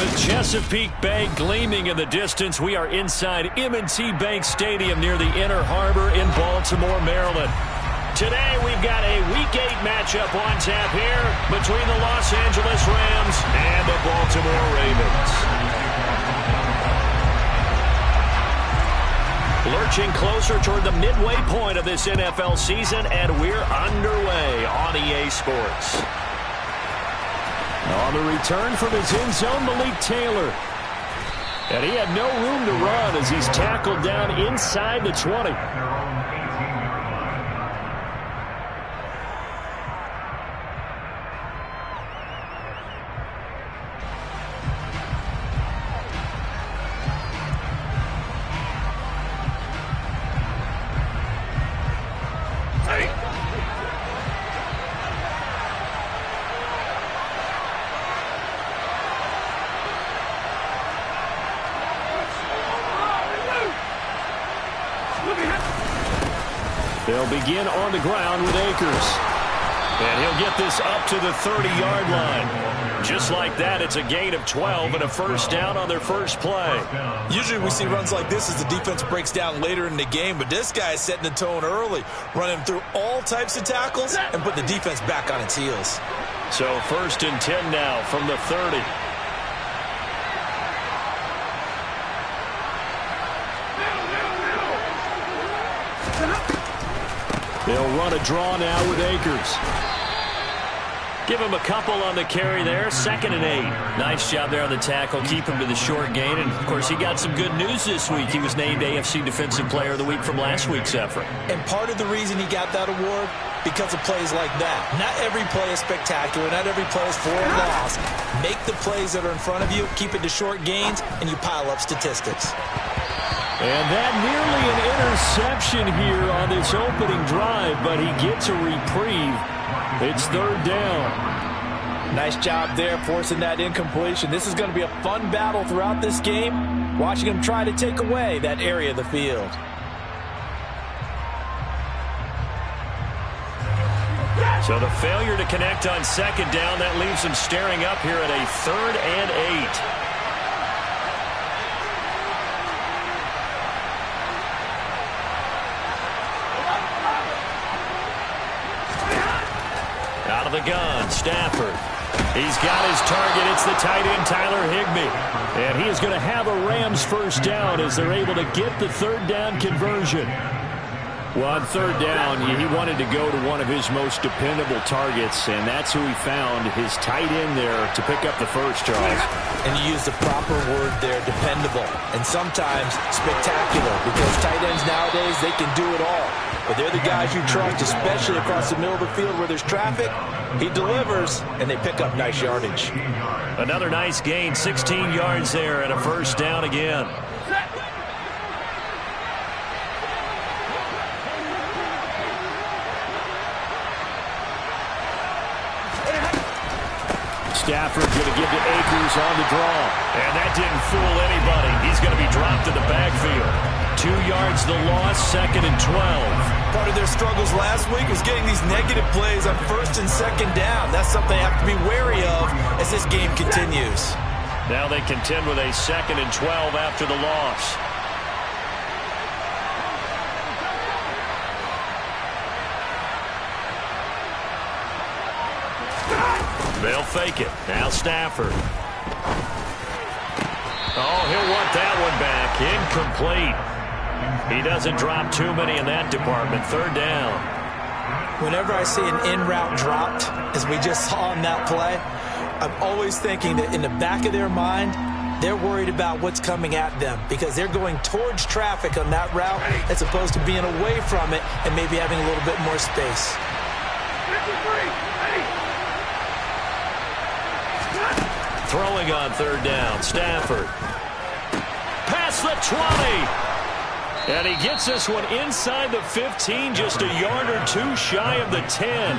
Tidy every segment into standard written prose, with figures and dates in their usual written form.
With Chesapeake Bay gleaming in the distance, we are inside M&T Bank Stadium near the Inner Harbor in Baltimore, Maryland. Today, we've got a Week 8 matchup on tap here between the Los Angeles Rams and the Baltimore Ravens. Lurching closer toward the midway point of this NFL season, and we're underway on EA Sports. On the return from his end zone, Malik Taylor. And he had no room to run as he's tackled down inside the 20. They'll begin on the ground with Akers. And he'll get this up to the 30-yard line. Just like that, it's a gain of 12 and a first down on their first play. Usually we see runs like this as the defense breaks down later in the game, but this guy is setting the tone early, running through all types of tackles and put the defense back on its heels. So 1st and 10 now from the 30. They'll run a draw now with Akers. Give him a couple on the carry there. 2nd and 8. Nice job there on the tackle. Keep him to the short gain. And, of course, he got some good news this week. He was named AFC Defensive Player of the Week from last week's effort. And part of the reason he got that award, because of plays like that. Not every play is spectacular. Not every play is for a loss. Make the plays that are in front of you, keep it to short gains, and you pile up statistics. And that nearly an interception here on this opening drive, but he gets a reprieve. It's 3rd down. Nice job there forcing that incompletion. This is going to be a fun battle throughout this game, watching him try to take away that area of the field. So the failure to connect on 2nd down, that leaves him staring up here at a 3rd and 8. Out of the gun, Stafford. He's got his target. It's the tight end, Tyler Higbee. And he is going to have a Rams first down as they're able to get the 3rd down conversion. Well, on 3rd down, he wanted to go to one of his most dependable targets, and that's who he found, his tight end there, to pick up the first, Charles. And you use the proper word there, dependable, and sometimes spectacular, because tight ends nowadays, they can do it all. But they're the guys you trust, especially across the middle of the field where there's traffic. He delivers, and they pick up nice yardage. Another nice gain, 16 yards there, and a first down again. Stafford going to give to Akers on the draw. And that didn't fool anybody. He's going to be dropped in the backfield. 2 yards the loss, 2nd and 12. Part of their struggles last week was getting these negative plays on 1st and 2nd down. That's something they have to be wary of as this game continues. Now they contend with a 2nd and 12 after the loss. They'll fake it. Now Stafford. Oh, he'll want that one back. Incomplete. He doesn't drop too many in that department. 3rd down. Whenever I see an in-route dropped, as we just saw in that play, I'm always thinking that in the back of their mind, they're worried about what's coming at them because they're going towards traffic on that route as opposed to being away from it and maybe having a little bit more space. Throwing on 3rd down, Stafford. Past the 20. And he gets this one inside the 15, just a yard or two shy of the 10.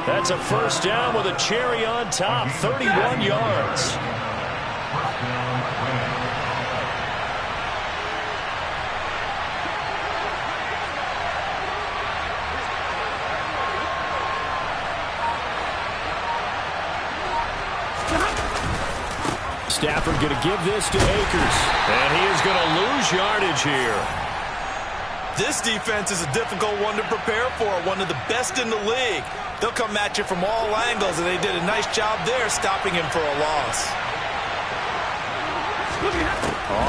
That's a first down with a cherry on top, 31 yards. Stafford going to give this to Akers. And he is going to lose yardage here. This defense is a difficult one to prepare for, one of the best in the league. They'll come at you from all angles, and they did a nice job there stopping him for a loss.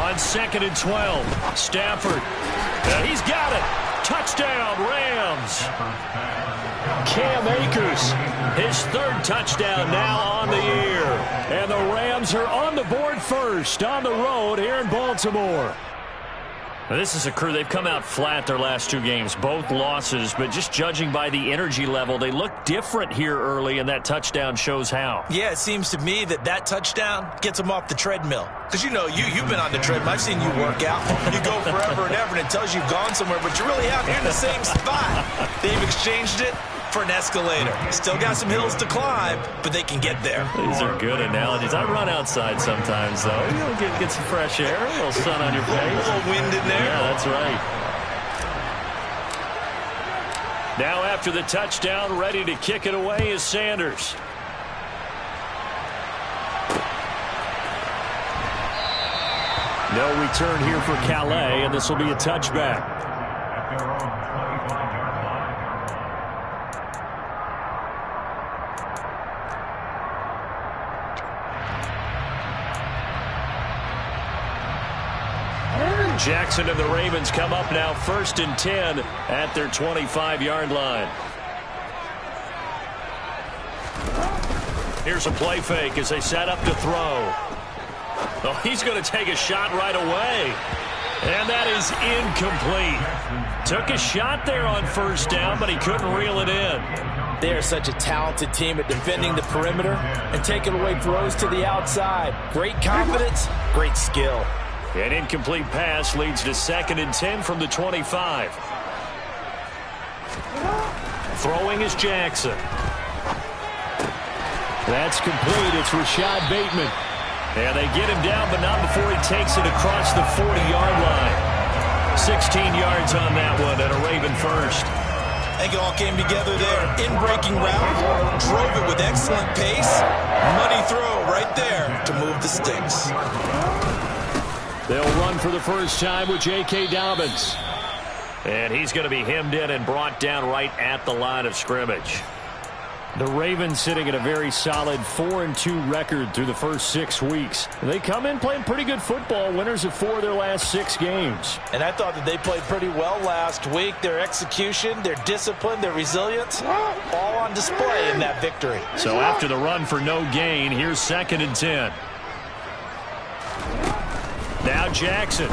On 2nd and 12, Stafford. And he's got it. Touchdown, Rams. Cam Akers, his 3rd touchdown now on the year. And the Rams are on the board first on the road here in Baltimore. Now, this is a crew, they've come out flat their last 2 games, both losses, but just judging by the energy level, they look different here early, and that touchdown shows how. Yeah, it seems to me that touchdown gets them off the treadmill. Because you know, you've been on the treadmill. I've seen you work out. You go forever and ever, and it tells you you've gone somewhere, but you really haven't. You're in the same spot. They've exchanged it for an escalator. Still got some hills to climb, but they can get there. These are good analogies. I run outside sometimes, though. You'll get some fresh air, a little sun on your face. A little wind in there. Yeah, that's right. Now after the touchdown, ready to kick it away is Sanders. No return here for Calais, and this will be a touchback. Jackson and the Ravens come up now 1st and 10 at their 25-yard line. Here's a play fake as they set up to throw. Oh, he's going to take a shot right away. And that is incomplete. Took a shot there on 1st down, but he couldn't reel it in. They are such a talented team at defending the perimeter and taking away throws to the outside. Great confidence, great skill. An incomplete pass leads to 2nd and 10 from the 25. Throwing is Jackson. That's complete. It's Rashad Bateman. And they get him down, but not before he takes it across the 40-yard line. 16 yards on that one, and a Raven first. I think it all came together there. In-breaking route, drove it with excellent pace. Money throw right there to move the sticks. They'll run for the first time with J.K. Dobbins. And he's going to be hemmed in and brought down right at the line of scrimmage. The Ravens sitting at a very solid 4-2 record through the first 6 weeks. They come in playing pretty good football, winners of 4 of their last 6 games. And I thought that they played pretty well last week. Their execution, their discipline, their resilience, all on display in that victory. So after the run for no gain, here's 2nd and 10. Now Jackson.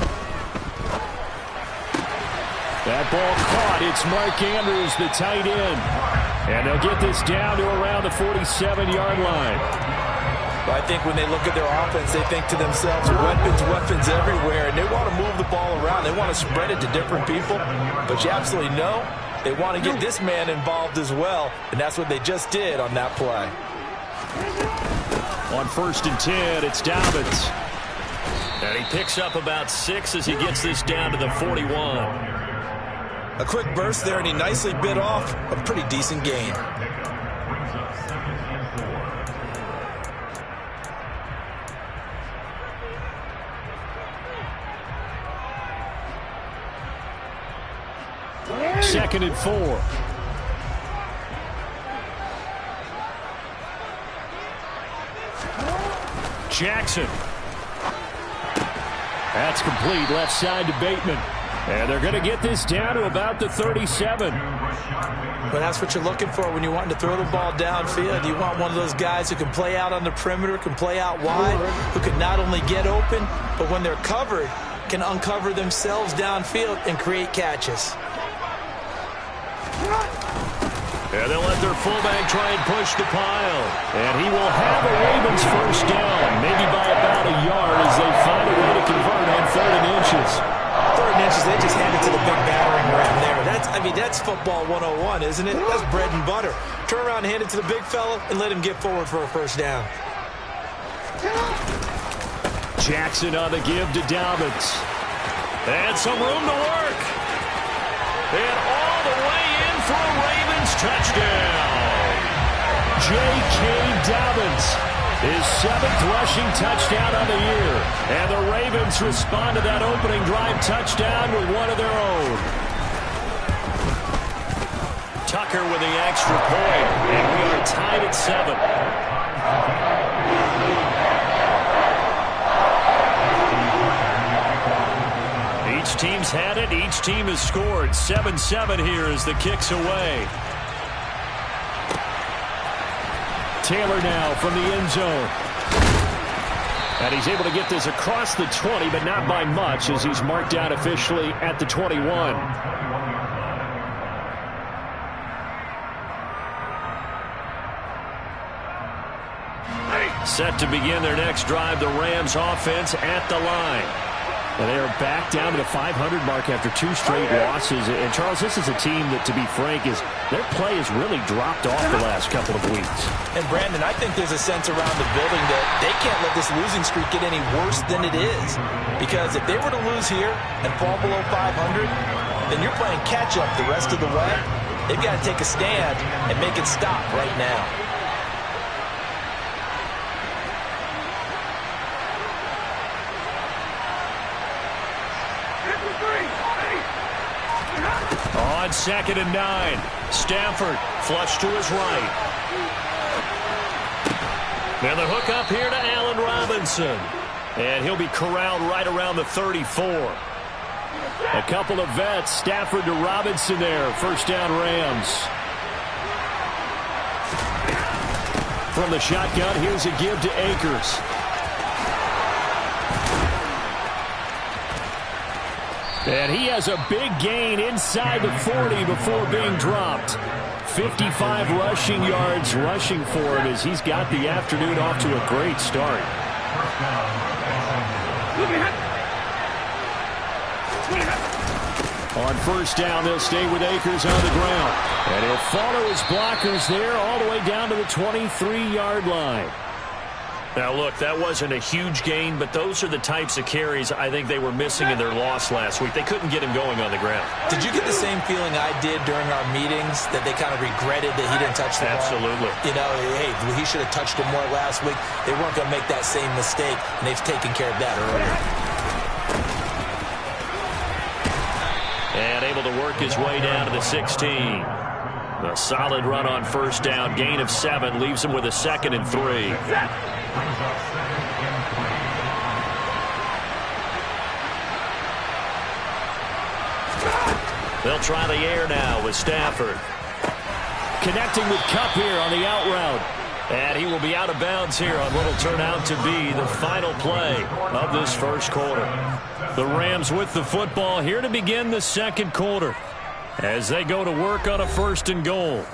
That ball caught. It's Mark Andrews, the tight end. And they'll get this down to around the 47-yard line. Well, I think when they look at their offense, they think to themselves, weapons everywhere, and they want to move the ball around. They want to spread it to different people. But you absolutely know they want to get this man involved as well, and that's what they just did on that play. On 1st and 10, it's Dobbins. And he picks up about 6 as he gets this down to the 41. A quick burst there, and he nicely bit off a pretty decent gain. Second and 4. Jackson. That's complete. Left side to Bateman. And they're going to get this down to about the 37. But that's what you're looking for when you're wanting to throw the ball downfield. You want one of those guys who can play out on the perimeter, can play out wide, who can not only get open, but when they're covered, can uncover themselves downfield and create catches. And they'll let their fullback try and push the pile. And he will have a Ravens first down, maybe by about a yard as they find a way to convert on 3rd and inches. 3rd and inches, they just hand it to the big battering ram there. That's football 101, isn't it? That's bread and butter. Turn around and hand it to the big fella and let him get forward for a first down. Jackson on the give to Dobbins. And some room to work. And all the way in for a Ravens touchdown. J.K. Dobbins His 7th rushing touchdown on the year. And the Ravens respond to that opening drive touchdown with one of their own. Tucker with the extra point, and we are tied at 7. Each team's had it. Each team has scored. 7-7 here as the kick's away. Taylor now from the end zone. And he's able to get this across the 20, but not by much as he's marked out officially at the 21. Set to begin their next drive, the Rams offense at the line. And they are back down to the 500 mark after 2 straight losses. And, Charles, this is a team that, to be frank, their play has really dropped off the last couple of weeks. And, Brandon, I think there's a sense around the building that they can't let this losing streak get any worse than it is. Because if they were to lose here and fall below 500, then you're playing catch-up the rest of the way. They've got to take a stand and make it stop right now. On 2nd and 9, Stafford flush to his right. And the hook up here to Allen Robinson. And he'll be corralled right around the 34. A couple of vets, Stafford to Robinson there. First down, Rams. From the shotgun, here's a give to Akers. And he has a big gain inside the 40 before being dropped. 55 rushing yards rushing for him as he's got the afternoon off to a great start. On first down, they'll stay with Akers on the ground. And he'll follow his blockers there all the way down to the 23-yard line. Now, look, that wasn't a huge gain, but those are the types of carries I think they were missing in their loss last week. They couldn't get him going on the ground. Did you get the same feeling I did during our meetings, that they kind of regretted that he didn't touch the ball? Absolutely. You know, hey, he should have touched him more last week. They weren't going to make that same mistake, and they've taken care of that earlier. And able to work his way down to the 16. A solid run on first down. Gain of 7 leaves him with a 2nd and 3. They'll try the air now with Stafford. Connecting with Kupp here on the out route. And he will be out of bounds here on what will turn out to be the final play of this first quarter. The Rams with the football here to begin the second quarter as they go to work on a 1st and goal.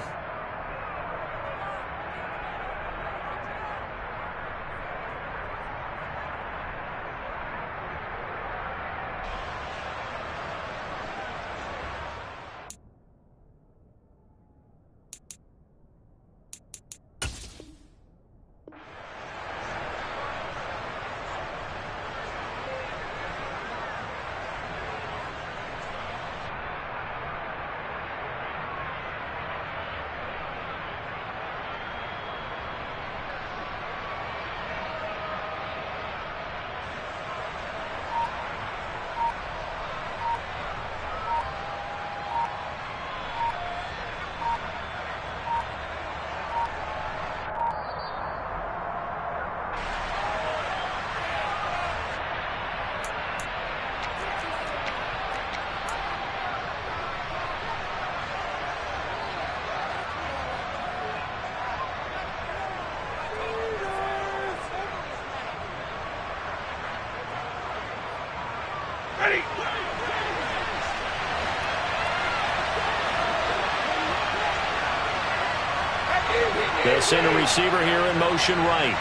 They'll send a receiver here in motion right.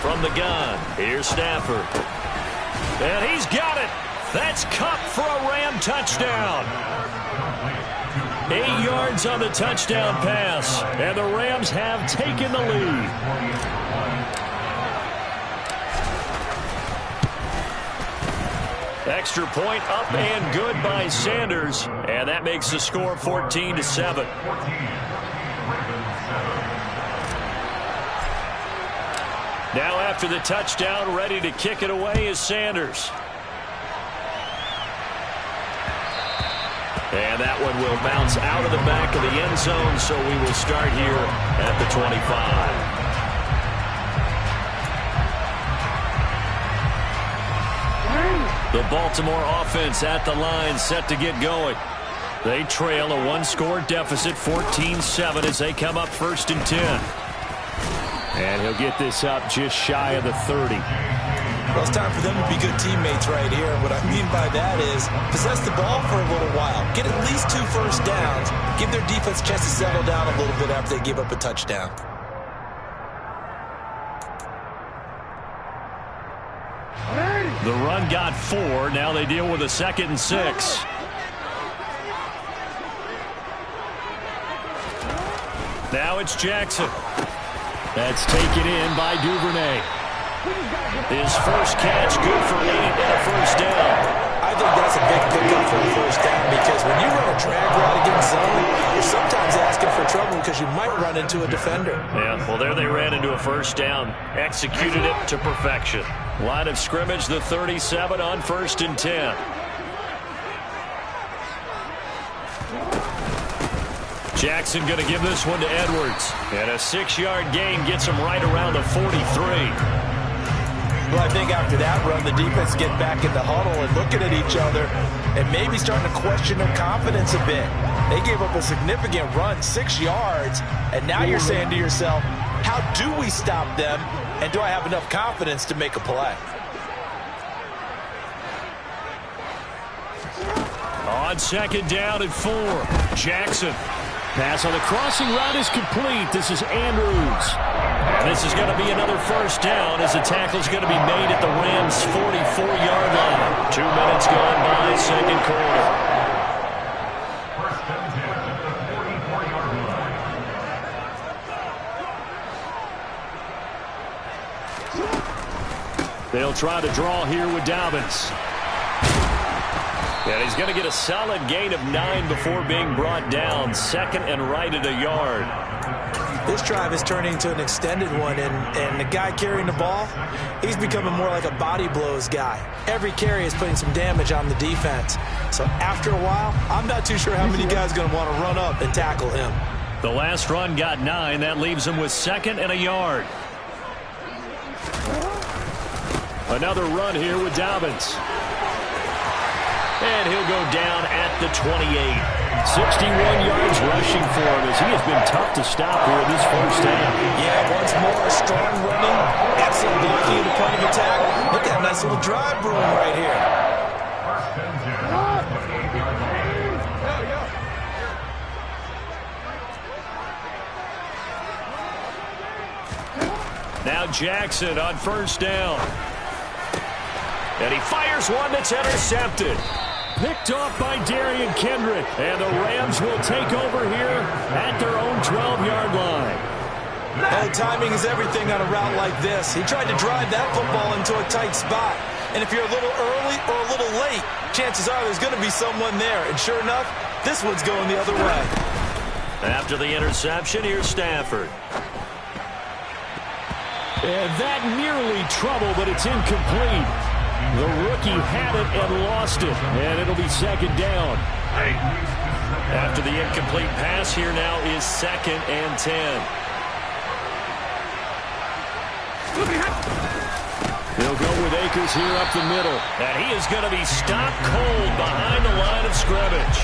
From the gun, here's Stafford. And he's got it. That's Kupp for a Ram touchdown. 8 yards on the touchdown pass. And the Rams have taken the lead. Extra point up and good by Sanders. And that makes the score 14-7. Now after the touchdown, ready to kick it away is Sanders. And that one will bounce out of the back of the end zone, so we will start here at the 25. The Baltimore offense at the line, set to get going. They trail a one-score deficit, 14-7, as they come up 1st and 10. And he'll get this up just shy of the 30. Well, it's time for them to be good teammates right here. And what I mean by that is possess the ball for a little while. Get at least 2 first downs. Give their defense a chance to settle down a little bit after they give up a touchdown. The run got 4. Now they deal with a 2nd and 6. Now it's Jackson. That's taken in by Duvernay. His first catch, good for 8 and a first down. I think that's a big pickup for the first down because when you run a drag route against zone, you're sometimes asking for trouble because you might run into a defender. Yeah, well, there they ran into a first down. Executed it to perfection. Line of scrimmage, the 37 on 1st and 10. Jackson going to give this one to Edwards. And a 6-yard gain gets him right around the 43. Well, I think after that run, the defense get back in the huddle and looking at each other and maybe starting to question their confidence a bit. They gave up a significant run, 6 yards, and now you're saying to yourself, how do we stop them, and do I have enough confidence to make a play? On 2nd down and 4, Jackson. Pass on the crossing route is complete. This is Andrews. And this is going to be another first down as the tackle's going to be made at the Rams' 44-yard line. 2 minutes gone by, 2nd quarter. They'll try to draw here with Dobbins. And he's going to get a solid gain of 9 before being brought down. 2nd and right at a yard. This drive is turning into an extended one, and the guy carrying the ball, he's becoming more like a body blows guy. Every carry is putting some damage on the defense. So after a while, I'm not too sure how many guys are going to want to run up and tackle him. The last run got 9. That leaves him with 2nd and a yard. Another run here with Dobbins. And he'll go down at the 28. 61 yards rushing for him as he has been tough to stop here this first half. Yeah, once more, strong running, excellent blocking at the point of attack. Look at that nice little drive brewing right here. Now Jackson on 1st down. And he fires one that's intercepted. Picked off by Darian Kendrick. And the Rams will take over here at their own 12-yard line. Oh, timing is everything on a route like this. He tried to drive that football into a tight spot. And if you're a little early or a little late, chances are there's going to be someone there. And sure enough, this one's going the other way. After the interception, here's Stafford. And that nearly trouble, but it's incomplete. The rookie had it and lost it, and it'll be 2nd down. After the incomplete pass, here now is 2nd and 10. They'll go with Akers here up the middle, and he is going to be stopped cold behind the line of scrimmage.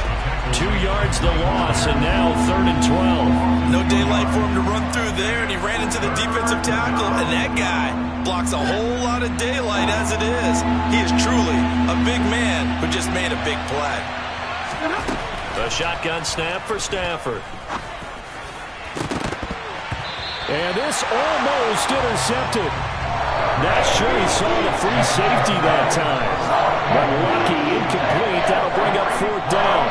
2 yards the loss, and now 3rd and 12. No daylight for him to run through there, and he ran into the defensive tackle, and that guy blocks a whole lot of daylight as it is. He is truly a big man who just made a big play. A shotgun snap for Stafford. And this almost intercepted. Not sure he saw the free safety that time. But lucky, incomplete. That'll bring up 4th down.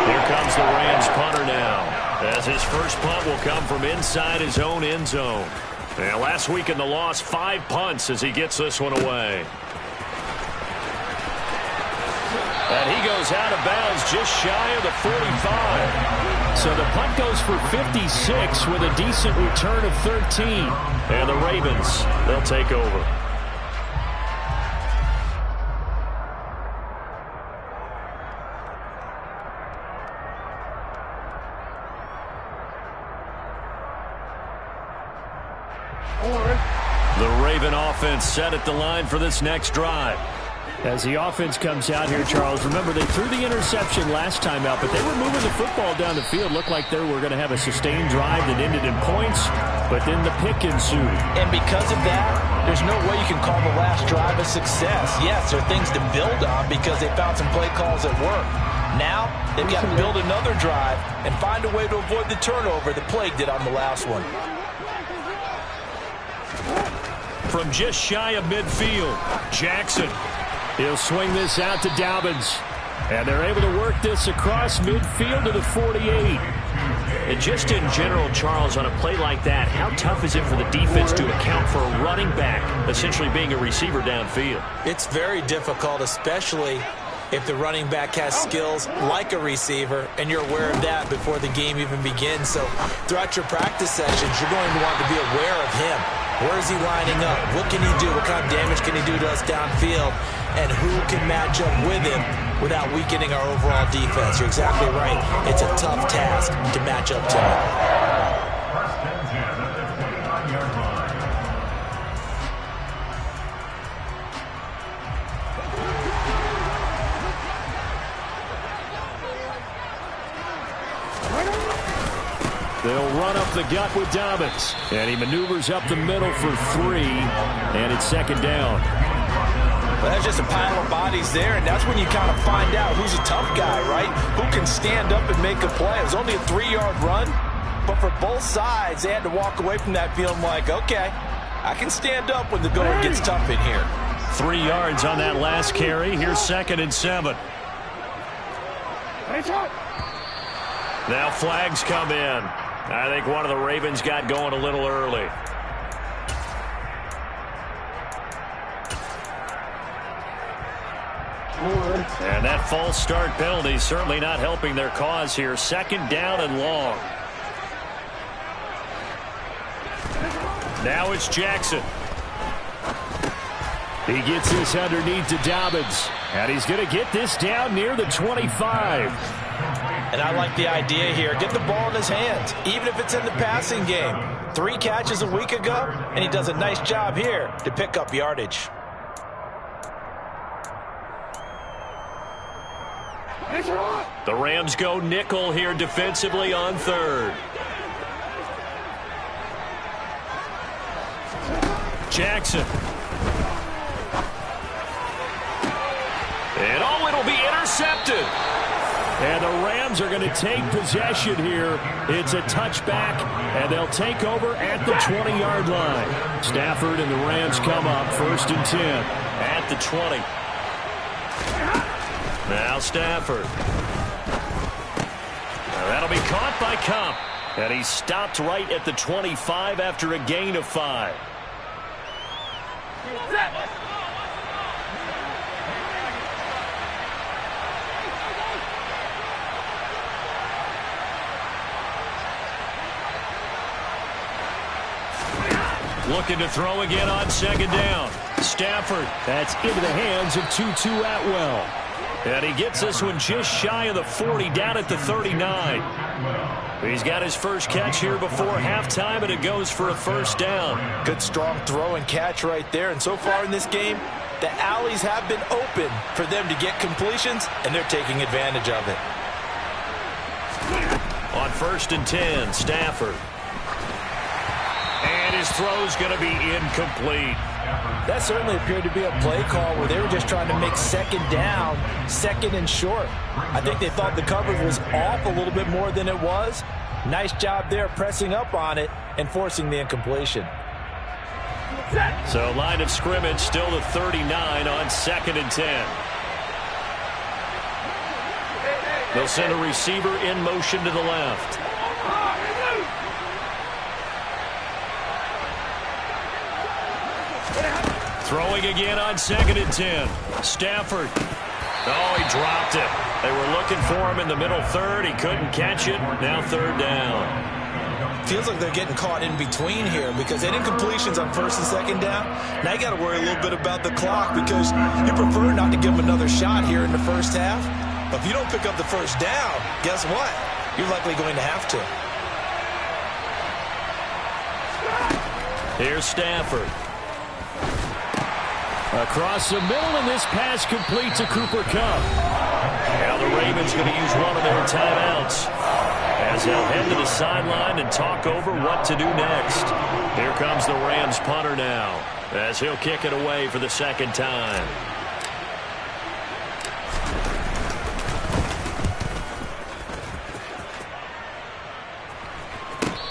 Here comes the Rams punter now, as his first punt will come from inside his own end zone. And last week in the loss, 5 punts as he gets this one away. And he goes out of bounds just shy of the 45. So the punt goes for 56 with a decent return of 13. And the Ravens, they'll take over. The Raven offense set at the line for this next drive. As the offense comes out here, Charles, remember they threw the interception last time out, but they were moving the football down the field. Looked like they were going to have a sustained drive that ended in points, but then the pick ensued. And because of that, there's no way you can call the last drive a success. Yes, there are things to build on because they found some play calls that work. Now, they've got to build another drive and find a way to avoid the turnover that plagued it on the last one. From just shy of midfield, Jackson. He'll swing this out to Dobbins. And they're able to work this across midfield to the 48. And just in general, Charles, on a play like that, how tough is it for the defense to account for a running back essentially being a receiver downfield? It's very difficult, especially if the running back has skills like a receiver, and you're aware of that before the game even begins. So throughout your practice sessions, you're going to want to be aware of him. Where is he lining up? What can he do? What kind of damage can he do to us downfield? And who can match up with him without weakening our overall defense? You're exactly right. It's a tough task to match up to him. They'll run up the gut with Dobbins. And he maneuvers up the middle for 3. And it's second down. Well, that's just a pile of bodies there, and that's when you kind of find out who's a tough guy, right? Who can stand up and make a play. It was only a 3-yard run, but for both sides, they had to walk away from that feeling like, okay, I can stand up when the going gets tough in here. 3 yards on that last carry. Here's 2nd and 7. Now flags come in. I think one of the Ravens got going a little early. And that false start penalty certainly not helping their cause here. 2nd down and long. Now it's Jackson. He gets this underneath to Dobbins. And he's going to get this down near the 25. And I like the idea here. Get the ball in his hands, even if it's in the passing game. 3 catches a week ago, and he does a nice job here to pick up yardage. The Rams go nickel here defensively on 3rd. Jackson. And oh, it'll be intercepted. And the Rams are going to take possession here. It's a touchback, and they'll take over at the 20-yard line. Stafford and the Rams come up 1st and 10 at the 20. Now Stafford. Now that'll be caught by Kump. And he stopped right at the 25 after a gain of 5. Looking to throw again on 2nd down. Stafford, that's into the hands of Tutu Atwell. And he gets this one just shy of the 40, down at the 39. He's got his first catch here before halftime, and it goes for a 1st down. Good strong throw and catch right there. And so far in this game, the alleys have been open for them to get completions, and they're taking advantage of it. On 1st and 10, Stafford. And his throw's going to be incomplete. That certainly appeared to be a play call where they were just trying to make 2nd down, 2nd and short. I think they thought the coverage was off a little bit more than it was. Nice job there pressing up on it and forcing the incompletion. So line of scrimmage still the 39 on 2nd and 10. They'll send a receiver in motion to the left. Throwing again on 2nd and 10. Stafford. Oh, he dropped it. They were looking for him in the middle third. He couldn't catch it. Now third down. Feels like they're getting caught in between here because they didn't completions on first and second down. Now you got to worry a little bit about the clock because you prefer not to give them another shot here in the first half. But if you don't pick up the first down, guess what? You're likely going to have to. Here's Stafford. Across the middle, and this pass complete to Cooper Kupp. Now the Ravens going to use one of their timeouts as they'll head to the sideline and talk over what to do next. Here comes the Rams punter now as he'll kick it away for the second time.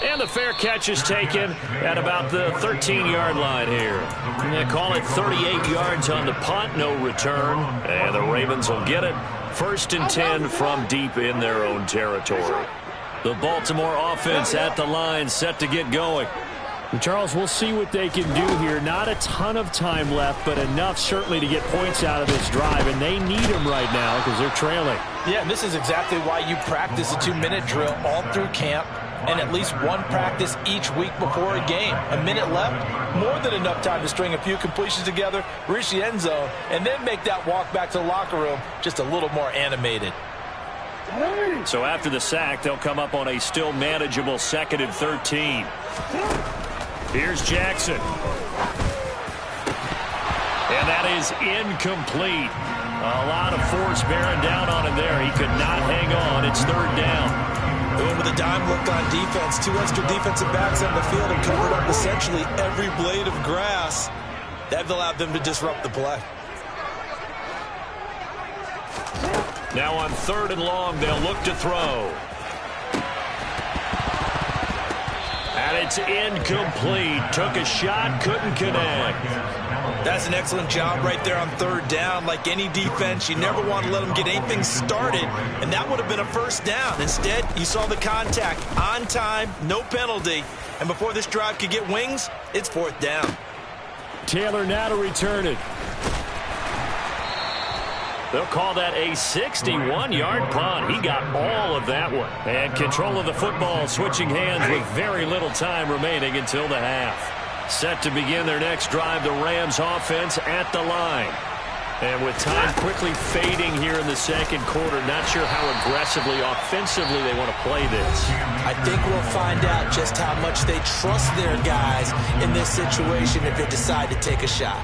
And the fair catch is taken at about the 13-yard line here. They call it 38 yards on the punt, no return. And the Ravens will get it. 1st and 10 from deep in their own territory. The Baltimore offense at the line, set to get going. And Charles, we'll see what they can do here. Not a ton of time left, but enough certainly to get points out of this drive. And they need them right now because they're trailing. Yeah, and this is exactly why you practice a 2-minute drill all through camp. And at least one practice each week before a game. A minute left, more than enough time to string a few completions together, reach the end zone, and then make that walk back to the locker room just a little more animated. So after the sack, they'll come up on a still manageable 2nd and 13. Here's Jackson. And that is incomplete. A lot of force bearing down on him there. He could not hang on. It's 3rd down. Going with a dime look on defense. 2 extra defensive backs on the field and covered up essentially every blade of grass. That allowed them to disrupt the play. Now on 3rd and long, they'll look to throw. And it's incomplete. Took a shot, couldn't connect. That's an excellent job right there on 3rd down. Like any defense, you never want to let them get anything started, and that would have been a 1st down. Instead, you saw the contact on time, no penalty, and before this drive could get wings, it's 4th down. Taylor now to return it. They'll call that a 61-yard punt. He got all of that one. And control of the football, switching hands with very little time remaining until the half. Set to begin their next drive, the Rams offense at the line. And with time quickly fading here in the 2nd quarter, not sure how aggressively, offensively they want to play this. I think we'll find out just how much they trust their guys in this situation if they decide to take a shot.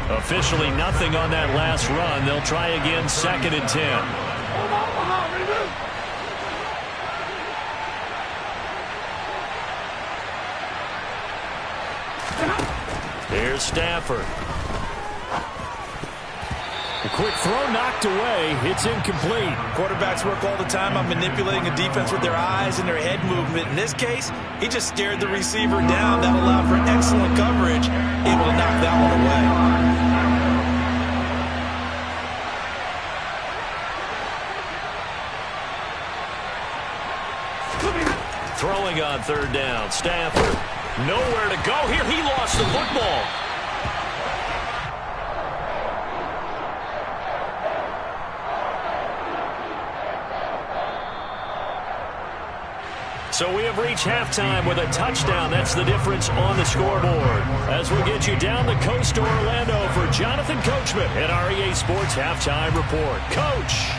Officially nothing on that last run. They'll try again, 2nd and 10. Here's Stafford. A quick throw knocked away. It's incomplete. Quarterbacks work all the time on manipulating a defense with their eyes and their head movement. In this case, he just stared the receiver down. That allowed for excellent coverage. Able to knock that one away. Throwing on 3rd down. Stafford. Nowhere to go here. He lost the football. So we have reached halftime with a touchdown. That's the difference on the scoreboard. As we'll get you down the coast to Orlando for Jonathan Coachman at our EA Sports Halftime Report. Coach.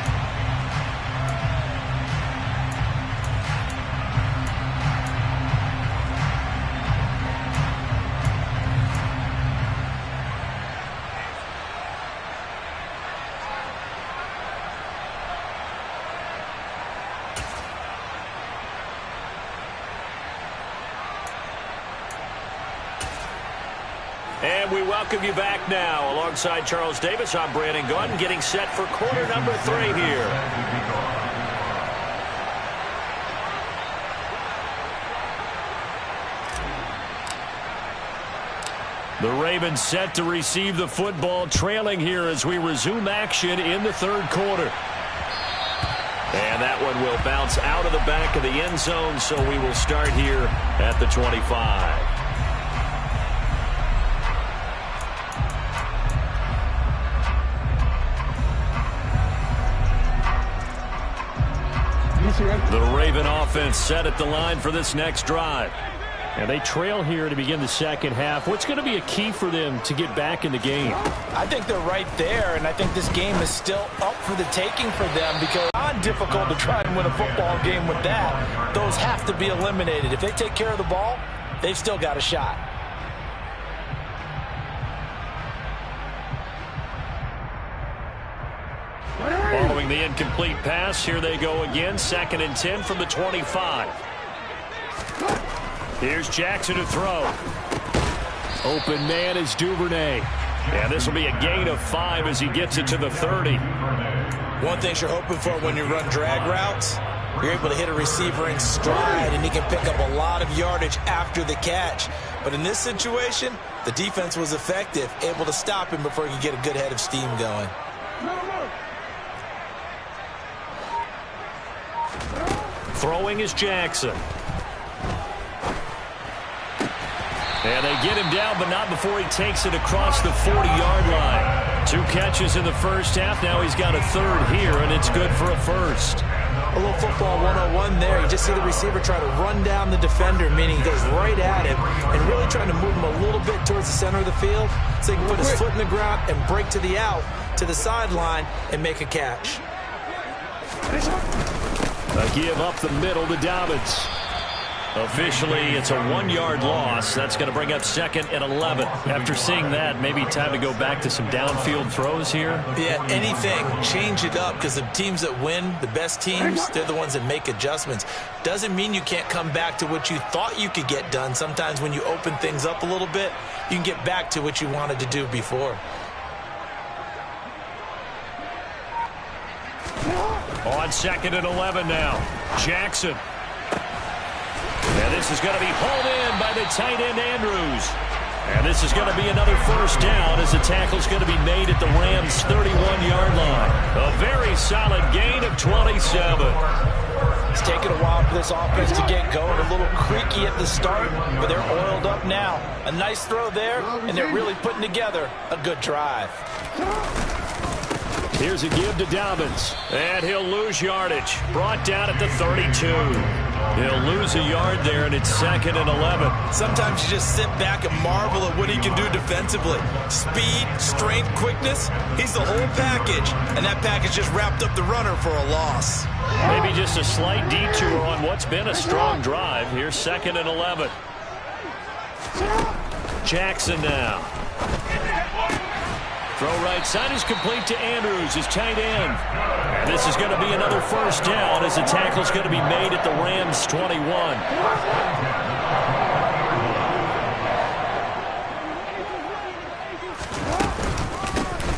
And we welcome you back now. Alongside Charles Davis, I'm Brandon Gunn, getting set for quarter number 3 here. The Ravens set to receive the football, trailing here as we resume action in the 3rd quarter. And that one will bounce out of the back of the end zone, so we will start here at the 25. The Raven offense set at the line for this next drive. And they trail here to begin the second half. What's going to be a key for them to get back in the game? I think they're right there, and I think this game is still up for the taking for them because it's not difficult to try and win a football game with that. Those have to be eliminated. If they take care of the ball, they've still got a shot. Following the incomplete pass, here they go again. 2nd and 10 from the 25. Here's Jackson to throw. Open man is Duvernay. And this will be a gain of 5 as he gets it to the 30. One thing you're hoping for when you run drag routes, you're able to hit a receiver in stride, and he can pick up a lot of yardage after the catch. But in this situation, the defense was effective, able to stop him before he could get a good head of steam going. Throwing is Jackson. And they get him down, but not before he takes it across the 40-yard line. 2 catches in the first half. Now he's got a 3rd here, and it's good for a 1st. A little football 101 there. You just see the receiver try to run down the defender, meaning he goes right at him and really trying to move him a little bit towards the center of the field so he can put his foot in the ground and break to the out, to the sideline, and make a catch. A give up the middle to Dobbins. Officially, it's a 1-yard loss. That's going to bring up 2nd and 11. After seeing that, maybe time to go back to some downfield throws here. Yeah, anything. Change it up because the teams that win, the best teams, they're the ones that make adjustments. Doesn't mean you can't come back to what you thought you could get done. Sometimes when you open things up a little bit, you can get back to what you wanted to do before. On 2nd and 11 now. Jackson. And this is going to be hauled in by the tight end, Andrews. And this is going to be another 1st down as the tackle's going to be made at the Rams' 31-yard line. A very solid gain of 27. It's taken a while for this offense to get going. A little creaky at the start, but they're oiled up now. A nice throw there, and they're really putting together a good drive. Here's a give to Dobbins. And he'll lose yardage. Brought down at the 32. He'll lose a yard there, and it's 2nd and 11. Sometimes you just sit back and marvel at what he can do defensively. Speed, strength, quickness, he's the whole package. And that package just wrapped up the runner for a loss. Maybe just a slight detour on what's been a strong drive. Here's 2nd and 11. Jackson now. Throw right side is complete to Andrews, his tight end. And this is going to be another 1st down as the tackle's going to be made at the Rams' 21.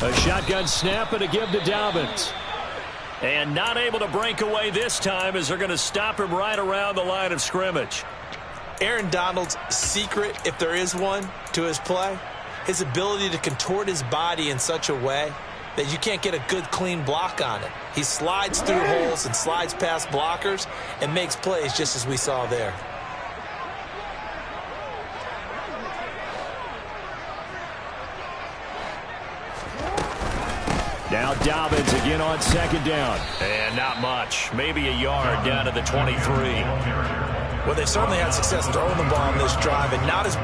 A shotgun snap and a give to Dobbins. And not able to break away this time as they're going to stop him right around the line of scrimmage. Aaron Donald's secret, if there is one, to his play, his ability to contort his body in such a way that you can't get a good, clean block on it. He slides through holes and slides past blockers and makes plays just as we saw there. Now Dobbins again on 2nd down. And not much. Maybe a yard down to the 23. Well, they've certainly had success throwing the ball on this drive, and not as...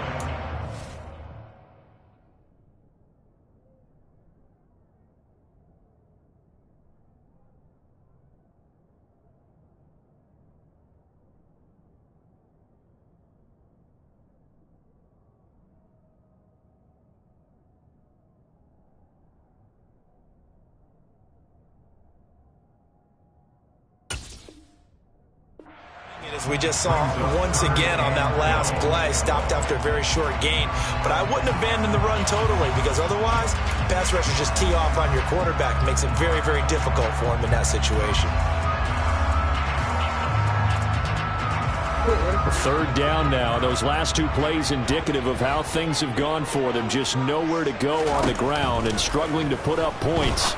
as we just saw once again on that last play, stopped after a very short gain. But I wouldn't abandon the run totally because otherwise, pass rushers just tee off on your quarterback. It makes it very, very difficult for him in that situation. 3rd down now. Those last 2 plays indicative of how things have gone for them. Just nowhere to go on the ground and struggling to put up points.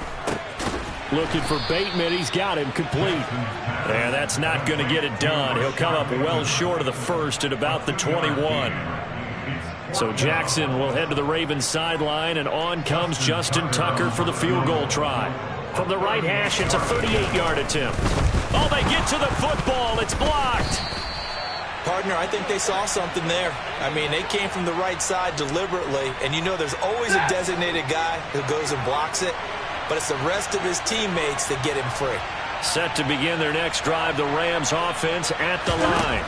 Looking for Bateman. He's got him complete. And that's not going to get it done. He'll come up well short of the 1st at about the 21. So Jackson will head to the Ravens sideline, and on comes Justin Tucker for the field goal try. From the right hash, it's a 38-yard attempt. Oh, they get to the football. It's blocked. Partner, I think they saw something there. I mean, they came from the right side deliberately, and you know there's always a designated guy who goes and blocks it, but it's the rest of his teammates that get him free. Set to begin their next drive, the Rams offense at the line.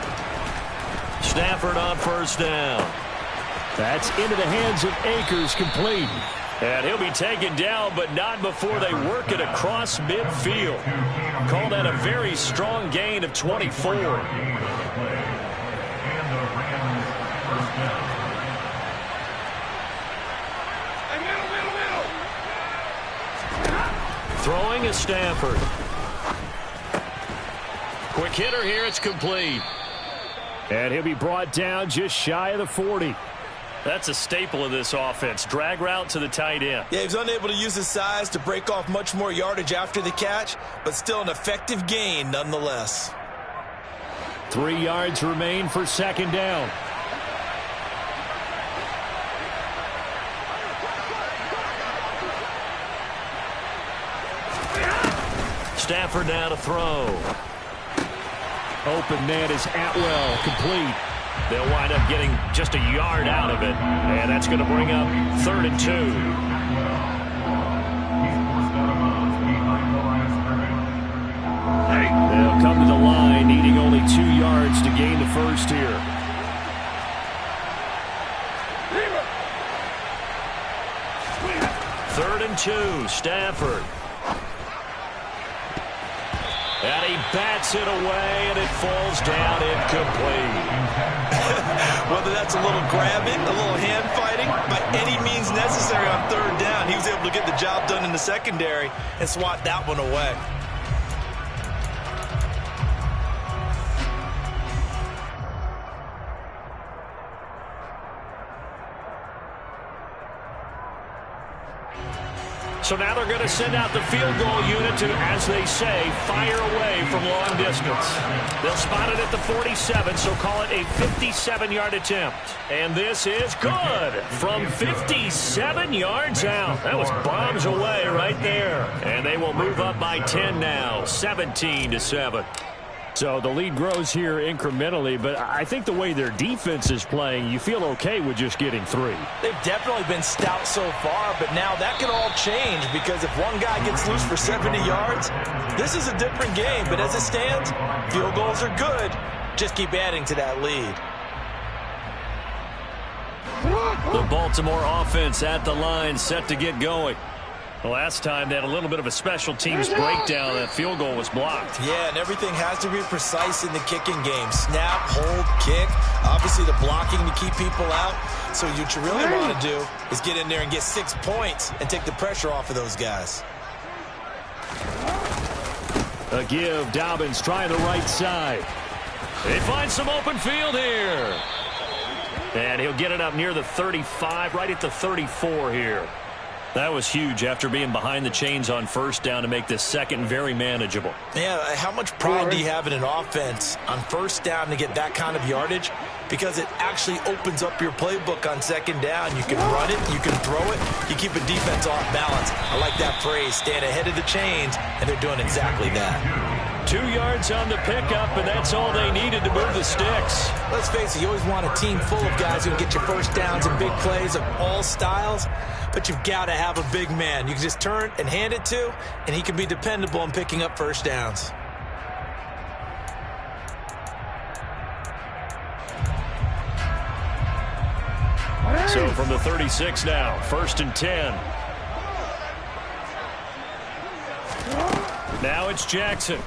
Stafford on first down. That's into the hands of Akers, complete. And he'll be taken down, but not before they work it across midfield. Call that a very strong gain of 24. Throwing is Stafford. Quick hitter here, it's complete. And he'll be brought down just shy of the 40. That's a staple of this offense. Drag route to the tight end. Yeah, he was unable to use his size to break off much more yardage after the catch, but still an effective gain nonetheless. 3 yards remain for second down. Stafford now to throw. Open man is Atwell, complete. They'll wind up getting just a yard out of it, and that's going to bring up 3rd and 2. They'll come to the line, needing only 2 yards to gain the first here. Third and 2, Stafford. And he bats it away, and it falls down incomplete. Whether that's a little grabbing, a little hand fighting, by any means necessary on 3rd down, he was able to get the job done in the secondary and swat that one away. So now they're going to send out the field goal unit to, as they say, fire away from long distance. They'll spot it at the 47, so call it a 57-yard attempt. And this is good from 57 yards out. That was bombs away right there. And they will move up by 10 now, 17-7. So the lead grows here incrementally, but I think the way their defense is playing, you feel okay with just getting 3. They've definitely been stout so far, but now that could all change because if one guy gets loose for 70 yards, this is a different game. But as it stands, field goals are good. Just keep adding to that lead. The Baltimore offense at the line, set to get going. The last time they had a little bit of a special teams breakdown. That field goal was blocked. Yeah, and everything has to be precise in the kicking game. Snap, hold, kick. Obviously, the blocking to keep people out. So what you really want to do is get in there and get 6 points and take the pressure off of those guys. A give. Dobbins trying the right side. They find some open field here. And he'll get it up near the 35, right at the 34 here. That was huge after being behind the chains on first down to make this second very manageable. Yeah, how much pride do you have in an offense on first down to get that kind of yardage? Because it actually opens up your playbook on second down. You can run it, you can throw it, you keep a defense off balance. I like that phrase, stand ahead of the chains, and they're doing exactly that. 2 yards on the pickup, and that's all they needed to move the sticks. Let's face it, you always want a team full of guys who can get your first downs and big plays of all styles. But you've got to have a big man you can just turn and hand it to, and he can be dependable in picking up first downs. So from the 36 now, 1st and 10. Now it's Jackson.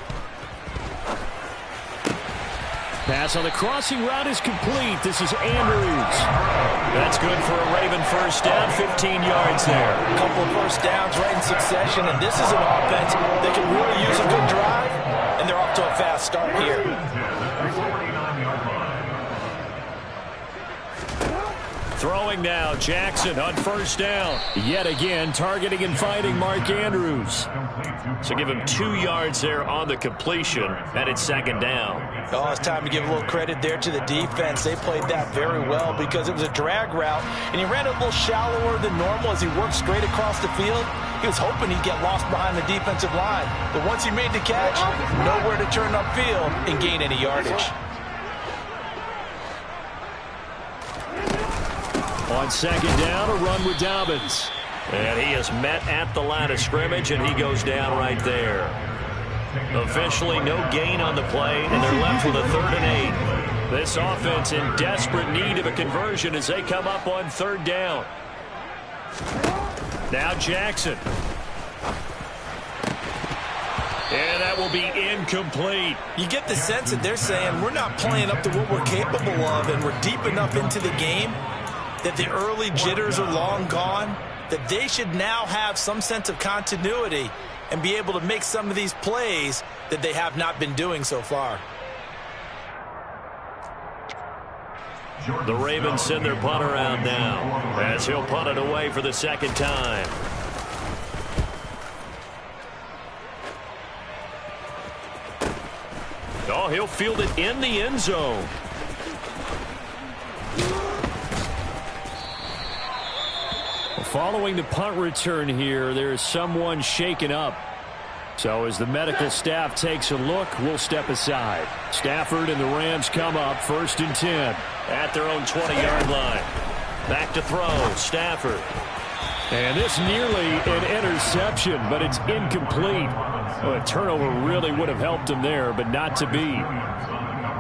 Pass on the crossing route is complete. This is Andrews. That's good for a Raven first down, 15 yards there. A couple of first downs right in succession, and this is an offense that can really use a good drive, and they're off to a fast start here. Throwing now, Jackson on first down. Yet again, targeting and finding Mark Andrews. So give him 2 yards there on the completion, and it's second down. Oh, it's time to give a little credit there to the defense. They played that very well because it was a drag route, and he ran a little shallower than normal as he worked straight across the field. He was hoping he'd get lost behind the defensive line. But once he made the catch, nowhere to turn upfield and gain any yardage. On second down, a run with Dobbins. And he is met at the line of scrimmage, and he goes down right there. Officially no gain on the play, and they're left with a 3rd and 8. This offense in desperate need of a conversion as they come up on 3rd down. Now Jackson. And that will be incomplete. You get the sense that they're saying we're not playing up to what we're capable of, and we're deep enough into the game that the early jitters are long gone, that they should now have some sense of continuity and be able to make some of these plays that they have not been doing so far. The Ravens send their punter out now as he'll punt it away for the 2nd time. Oh, he'll field it in the end zone. Following the punt return here, there is someone shaken up. So as the medical staff takes a look, we'll step aside. Stafford and the Rams come up 1st and 10 at their own 20-yard line. Back to throw, Stafford. And this nearly an interception, but it's incomplete. Well, a turnover really would have helped him there, but not to be.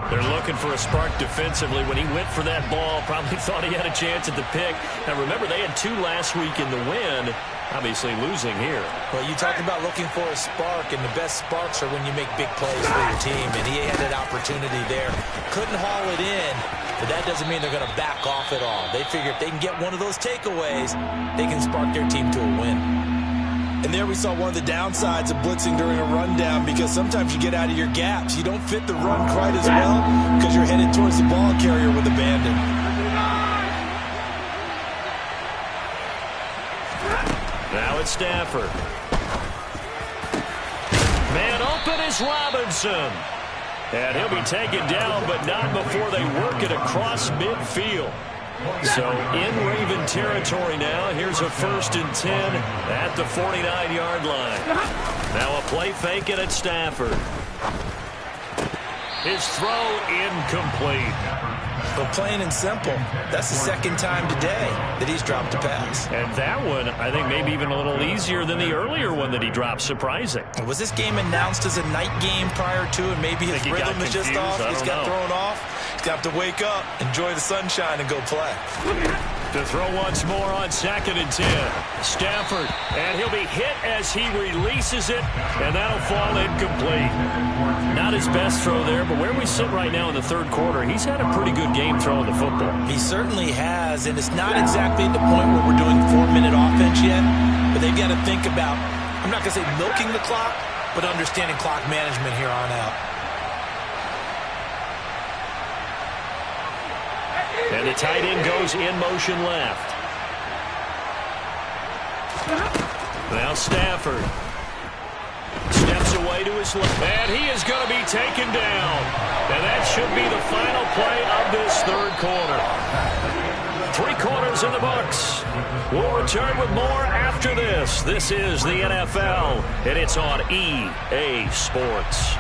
They're looking for a spark defensively. When he went for that ball, probably thought he had a chance at the pick. Now, remember, they had 2 last week in the win. Obviously losing here. Well, you talked about looking for a spark, and the best sparks are when you make big plays for your team, and he had an opportunity there. Couldn't haul it in, but that doesn't mean they're going to back off at all. They figure if they can get one of those takeaways, they can spark their team to a win. And there we saw one of the downsides of blitzing during a rundown, because sometimes you get out of your gaps. You don't fit the run quite as well because you're headed towards the ball carrier with abandon. Now it's Stafford. Man open is Robinson. And he'll be taken down, but not before they work it across midfield. So in Raven territory now. Here's a 1st and 10 at the 49-yard line. Now a play fake it at Stafford. His throw incomplete. But plain and simple, that's the 2nd time today that he's dropped a pass. And that one, I think, maybe even a little easier than the earlier one that he dropped. Surprising. Was this game announced as a night game prior to, and maybe his rhythm is just off? He's got thrown off. He's got to wake up, enjoy the sunshine, and go play. To throw once more on 2nd and 10. Stafford, and he'll be hit as he releases it, and that'll fall incomplete. Not his best throw there, but where we sit right now in the 3rd quarter, he's had a pretty good game throwing the football. He certainly has, and it's not exactly at the point where we're doing 4-minute offense yet, but they've got to think about, I'm not going to say milking the clock, but understanding clock management here on out. And the tight end goes in motion left. Now Stafford steps away to his left, and he is going to be taken down. And that should be the final play of this 3rd quarter. 3 quarters in the books. We'll return with more after this. This is the NFL, and it's on EA Sports.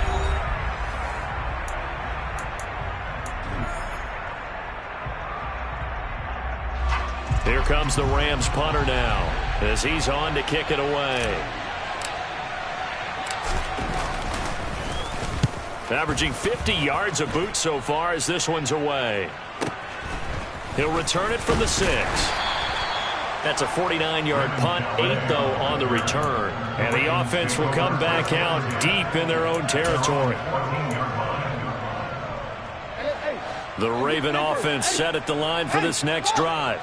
Here comes the Rams punter now as he's on to kick it away. Averaging 50 yards a boot so far as this one's away. He'll return it from the 6. That's a 49-yard punt, 8 though on the return. And the offense will come back out deep in their own territory. The Raven offense set at the line for this next drive.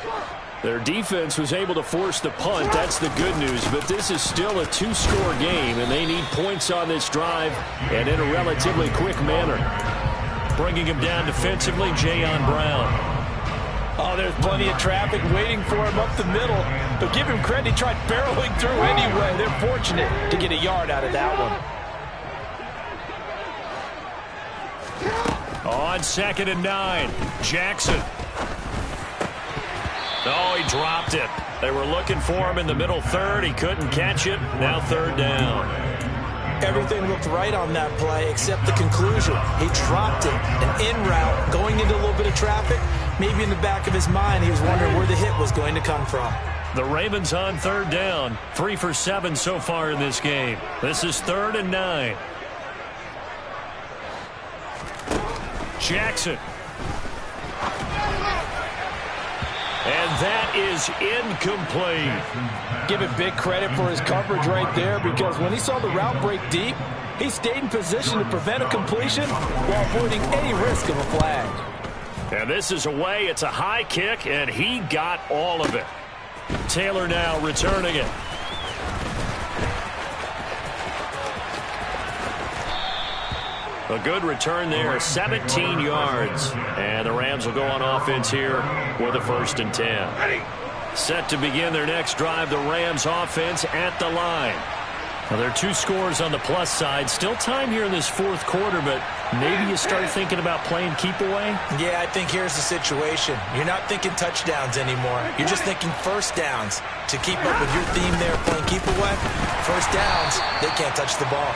Their defense was able to force the punt. That's the good news. But this is still a 2-score game, and they need points on this drive and in a relatively quick manner. Bringing him down defensively, Jayon Brown. Oh, there's plenty of traffic waiting for him up the middle. But give him credit, he tried barreling through anyway. They're fortunate to get a yard out of that one. On 2nd and 9, Jackson. Oh, he dropped it. They were looking for him in the middle third. He couldn't catch it. Now 3rd down. Everything looked right on that play except the conclusion. He dropped it. An in route, going into a little bit of traffic. Maybe in the back of his mind, he was wondering where the hit was going to come from. The Ravens on 3rd down. 3 for 7 so far in this game. This is 3rd and 9. Jackson. And that is incomplete. Give him big credit for his coverage right there, because when he saw the route break deep, he stayed in position to prevent a completion while avoiding any risk of a flag. And this is away. It's a high kick, and he got all of it. Taylor now returning it. A good return there, 17 yards. And the Rams will go on offense here with a 1st and 10. Set to begin their next drive, the Rams offense at the line. Well, there are 2 scores on the plus side. Still time here in this 4th quarter, but maybe you start thinking about playing keep away? Yeah, I think here's the situation. You're not thinking touchdowns anymore. You're just thinking 1st downs. To keep up with your theme there, playing keep away, 1st downs, they can't touch the ball.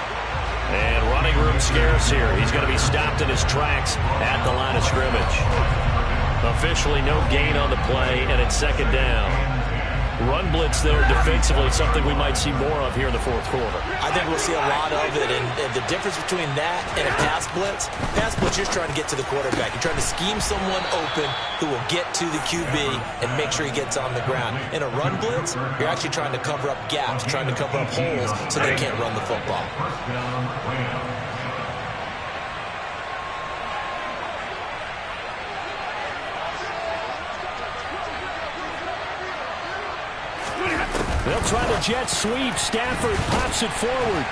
And running room scarce here. He's going to be stopped in his tracks at the line of scrimmage. Officially no gain on the play, and it's 2nd down. Run blitz there defensively, something we might see more of here in the 4th quarter. I think we'll see a lot of it, and the difference between that and a pass blitz, you're just trying to get to the quarterback. You're trying to scheme someone open who will get to the QB and make sure he gets on the ground. In a run blitz, you're actually trying to cover up gaps, trying to cover up holes so they can't run the football. They'll try the jet sweep. Stafford pops it forward.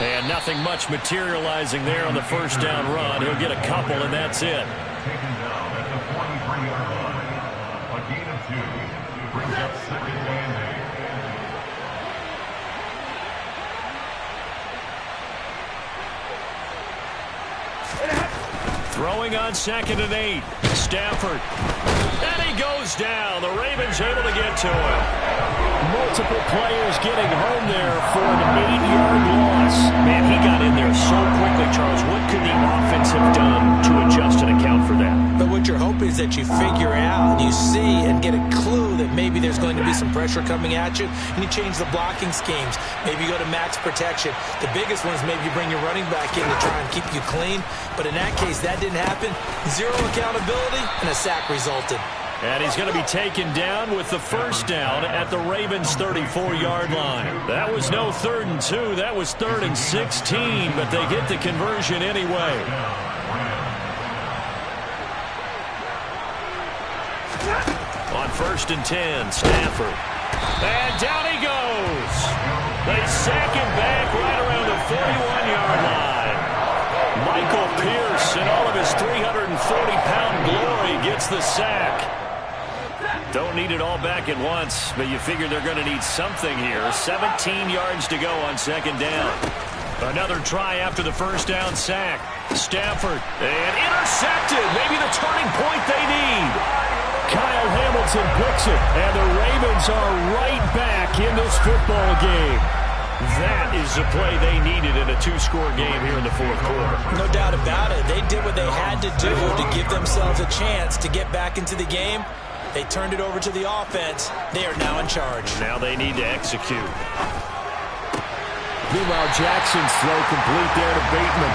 And nothing much materializing there on the 1st down run. He'll get a couple, and that's it. Throwing on 2nd and 8. Stafford. And he goes down. The Ravens able to get to him. Multiple players getting home there for an 8-yard loss. Man, he got in there so quickly, Charles. What could the offense have done to adjust and account for that? But what you're hoping is that you figure out and you see and get a clue that maybe there's going to be some pressure coming at you, and you change the blocking schemes. Maybe you go to max protection. The biggest one is maybe you bring your running back in to try and keep you clean. But in that case, that didn't happen. 0 accountability, and a sack resulted. And he's going to be taken down with the 1st down at the Ravens' 34-yard line. That was no 3rd and 2. That was 3rd and 16, but they get the conversion anyway. On 1st and 10, Stafford. And down he goes. They sack him back right around the 41-yard line. Michael Pierce, in all of his 340-pound glory, gets the sack. Don't need it all back at once, but you figure they're going to need something here. 17 yards to go on 2nd down. Another try after the 1st down sack. Stafford, and intercepted. Maybe the turning point they need. Kyle Hamilton picks it, and the Ravens are right back in this football game. That is the play they needed in a 2-score game here in the 4th quarter. No doubt about it. They did what they had to do to give themselves a chance to get back into the game. They turned it over to the offense. They are now in charge. Now they need to execute. Meanwhile, Jackson's throw complete there to Bateman.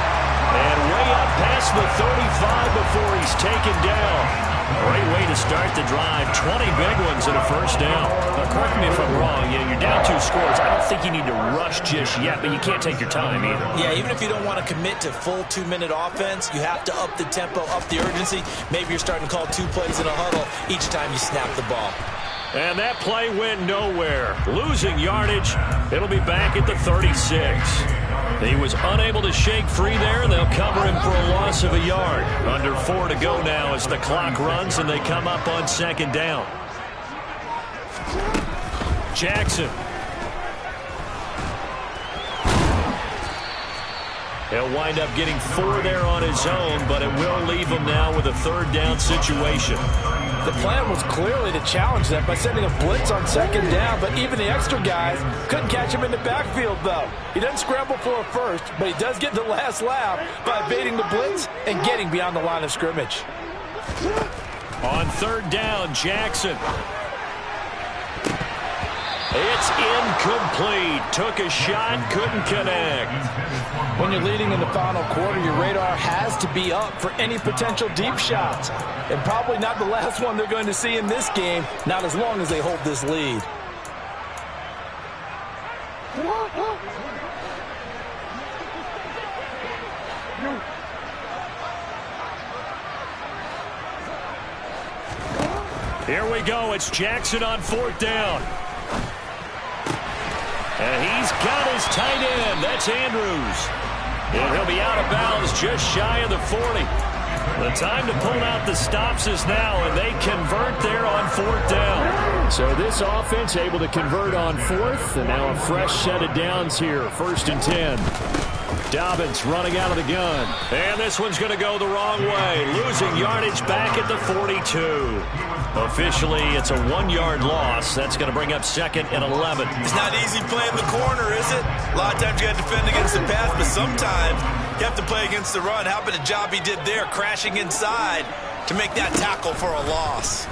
And way up past the 35 before he's taken down. Great way to start the drive. 20 big ones and a 1st down. Correct me if I'm wrong. You're down 2 scores. I don't think you need to rush just yet, but you can't take your time either. Yeah, even if you don't want to commit to full 2-minute offense, you have to up the tempo, up the urgency. Maybe you're starting to call 2 plays in a huddle each time you snap the ball. And that play went nowhere. Losing yardage. It'll be back at the 36. He was unable to shake free there, and they'll cover him for a loss of a yard. Under 4 to go now as the clock runs, and they come up on second down. Jackson. He'll wind up getting 4 there on his own, but it will leave him now with a third down situation. The plan was clearly to challenge them by sending a blitz on second down, but even the extra guys couldn't catch him in the backfield, though. He doesn't scramble for a first, but he does get the last laugh by evading the blitz and getting beyond the line of scrimmage. On third down, Jackson. It's incomplete. Took a shot, couldn't connect. When you're leading in the final quarter, your radar has to be up for any potential deep shots. And probably not the last one they're going to see in this game, not as long as they hold this lead. Here we go. It's Jackson on fourth down. And he's got his tight end. That's Andrews. And he'll be out of bounds just shy of the 40. The time to pull out the stops is now, and they convert there on fourth down. So this offense able to convert on fourth, and now a fresh set of downs here. 1st and 10. Dobbins running out of the gun. And this one's going to go the wrong way. Losing yardage back at the 42. Officially, it's a 1-yard loss. That's going to bring up 2nd and 11. It's not easy playing the corner, is it? A lot of times you got to defend against the pass, but sometimes you have to play against the run. How about the job he did there, crashing inside to make that tackle for a loss?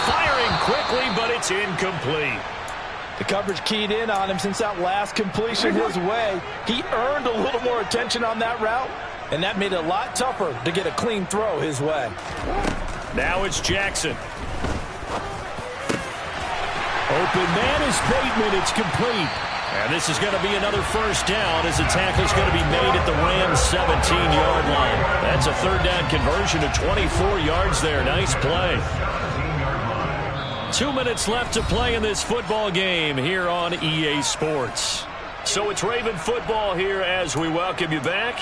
Firing quickly, but it's incomplete. The coverage keyed in on him since that last completion his way. He earned a little more attention on that route, and that made it a lot tougher to get a clean throw his way. Now it's Jackson. Open man is Bateman. It's complete. And this is going to be another first down as the tackle's going to be made at the Rams' 17-yard line. That's a third down conversion to 24 yards there. Nice play. 2 minutes left to play in this football game here on EA Sports. So it's Raven football here as we welcome you back.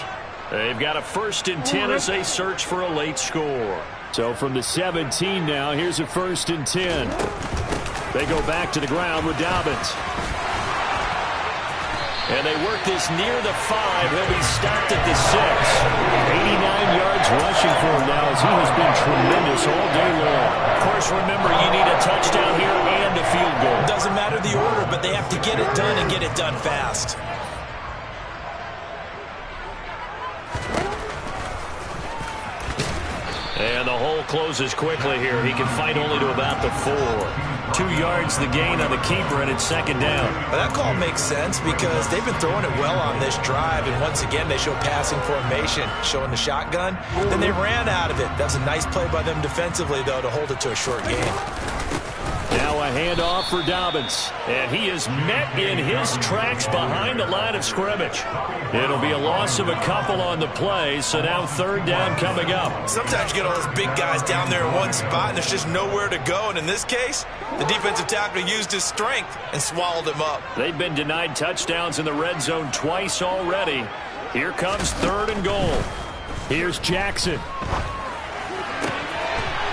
They've got a 1st and 10 as they search for a late score. So from the 17 now, here's a 1st and 10. They go back to the ground with Dobbins. And they work this near the 5. He'll be stopped at the 6. 89 yards rushing for him now as he has been tremendous all day long. Of course, remember, you need a touchdown here and a field goal. Doesn't matter the order, but they have to get it done and get it done fast. And the hole closes quickly here. He can fight only to about the 4. 2 yards the gain on the keeper, and it's 2nd down. Well, that call makes sense because they've been throwing it well on this drive, and once again they show passing formation, showing the shotgun. Then they ran out of it. That's a nice play by them defensively, though, to hold it to a short gain. Now a handoff for Dobbins. And he is met in his tracks behind the line of scrimmage. It'll be a loss of a couple on the play, so now 3rd down coming up. Sometimes you get all those big guys down there in one spot, and there's just nowhere to go. And in this case, the defensive tackle used his strength and swallowed him up. They've been denied touchdowns in the red zone twice already. Here comes 3rd and goal. Here's Jackson.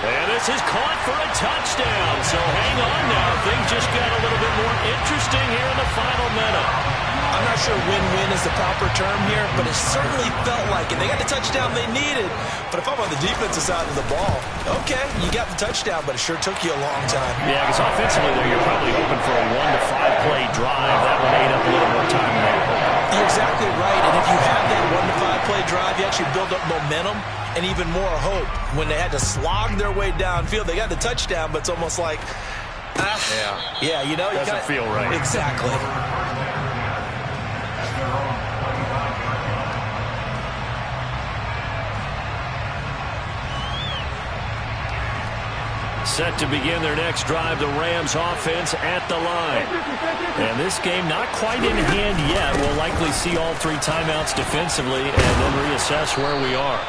And this is caught for a touchdown. So hang on now. Things just got a little bit more interesting here in the final minute. I'm not sure win-win is the proper term here, but it certainly felt like it. They got the touchdown they needed. But if I'm on the defensive side of the ball, okay, you got the touchdown, but it sure took you a long time. Yeah, because offensively there, you're probably hoping for a 1 to 5 play drive. That one ate up a little more time than they were hoping. You're exactly right. And if you have that 1 to 5 play drive, you actually build up momentum and even more hope. When they had to slog their way downfield, they got the touchdown, but it's almost like, yeah, you know, doesn't feel right. Exactly. Set to begin their next drive, the Rams offense at the line. And this game not quite in hand yet. We'll likely see all 3 timeouts defensively and then reassess where we are.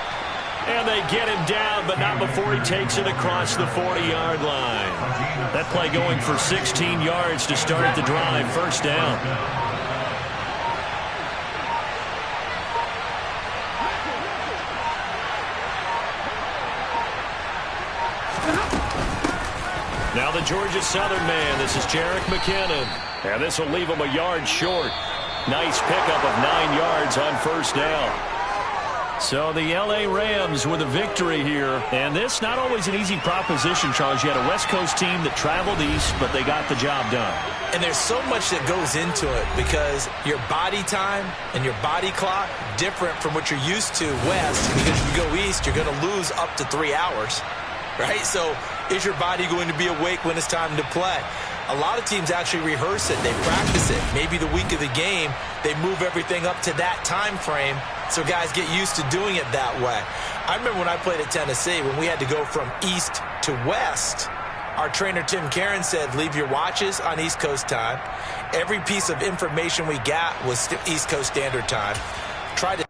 And they get him down, but not before he takes it across the 40-yard line. That play going for 16 yards to start the drive. 1st down. Georgia Southern man. This is Jerick McKinnon. And this will leave him a yard short. Nice pickup of 9 yards on first down. So the L.A. Rams with a victory here. And this not always an easy proposition, Charles. You had a West Coast team that traveled east, but they got the job done. And there's so much that goes into it because your body time and your body clock different from what you're used to west. Because if you go east, you're going to lose up to 3 hours, right? So is your body going to be awake when it's time to play? A lot of teams actually rehearse it. They practice it. Maybe the week of the game, they move everything up to that time frame so guys get used to doing it that way. I remember when I played at Tennessee, when we had to go from east to west, our trainer Tim Karen said, leave your watches on East Coast time. Every piece of information we got was East Coast Standard Time. Try to